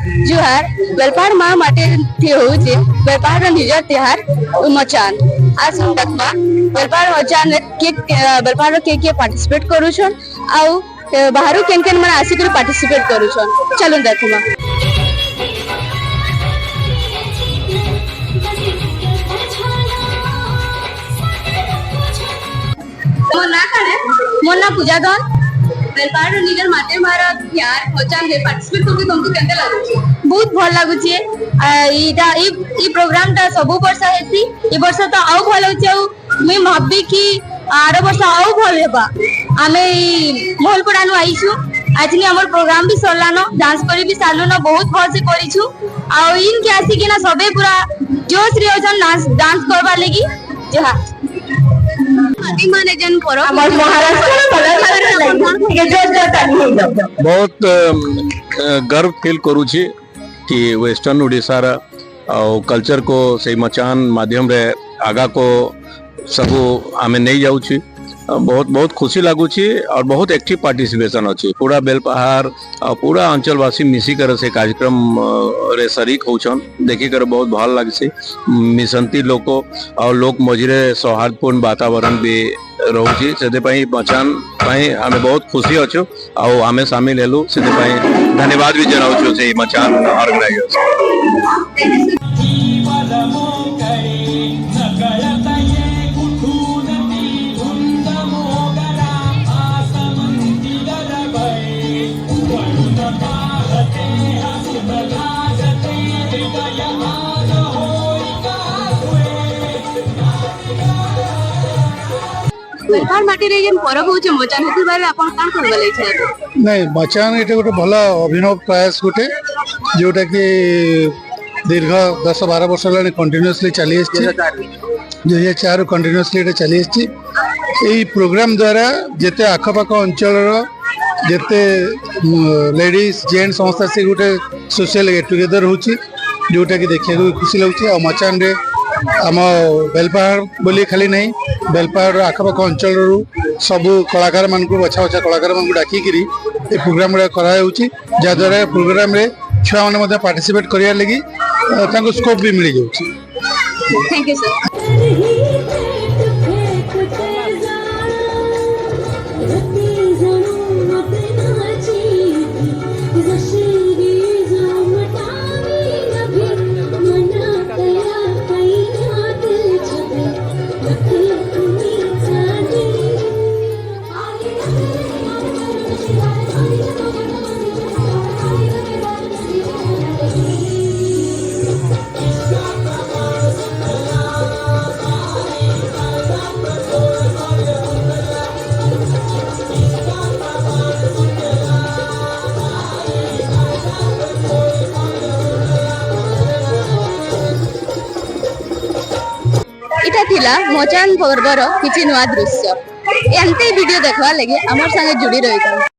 जुहार बेलपाड़ माँ माटे होउचे बेलपाड़ निजर तिहार मचान आज हम देखबा बेलपाड़ मचान के बेलपाड़ के पार्टिसिपेट करूछन आउ बाहरु केन मन आसी पार्टिसिपेट करूछन चलो देखबा मोर ना काने मोर ना पूजा दन बेलपाड़ निजर माटे मारा यार मचान के पार्टिसिपेट करके तुमको केनते लागुची बहुत भल लागुची इटा ई प्रोग्राम ता सब वर्ष हेसी ई वर्ष तो आउ भल होची आउ मैं भाबी कि आरो वर्ष आउ भल हेबा आमे मोहलपड़ा नु आइछु आज नि हमर प्रोग्राम भी सरलानो डांस करी भी सालु न बहुत भल से करिछु आ इन के आसी कि ना सबे पूरा जोश रे ओजन डांस करबा लागि जहा बहुत गर्व फील करूची कि वेस्टर्न ओडिशा रा कल्चर को से मचान माध्यम रे आगा को सब आमे नहीं जाउची बहुत बहुत खुशी लागुची और बहुत एक्टिव पार्टिसिपेशन अच्छी पूरा बेलपहाड़ और पूरा अंचलवासी मिसिकर से कार्यक्रम रे शरीक होचन देखी कर बहुत भल लगे मिशंती लोक और लोक मझे सौहार्दपूर्ण वातावरण भी रोची से मचान आमे बहुत खुशी अच्छु आमे सामिल हेलु से धन्यवाद भी जनाऊँ से मचान ऑर्गेनाइजर्स बेलपाड़ माटी रे जेन परब होचे मचान हेतु बारे आपण कान करबले छै नहीं मचान एटे गोटे भल अभिनव प्रयास गोटे जोटा कि दीर्घ 10-12 वर्ष होगा कंटिन्यूअसली चली 2004 कंटिन्यूअसली चली प्रोग्राम द्वारा जिते आखपाख अंचल जिते लेडीज जेंट्स समस्त से गोटे सोशल गेट टुगेदर होची जोटा कि देखा खुशी लगुच मचान रे आम बेलपहाड़ बोली खाली नहीं बेलपहाड़ आखपाख अंचल सबू कलाकार मान बछा बछा कलाकार मान डाकिकी प्रोग्राम जहाद्वारा प्रोग्राम रे छुआ मैंने पार्टिसिपेट करार लगी स्कोप भी मिल जाऊँ। Thank you sir. इटा थिला मचान पर्वर किछि नुआ दृश्य एंते वीडियो देखवा लगे हमर संगे जुड़ी रही।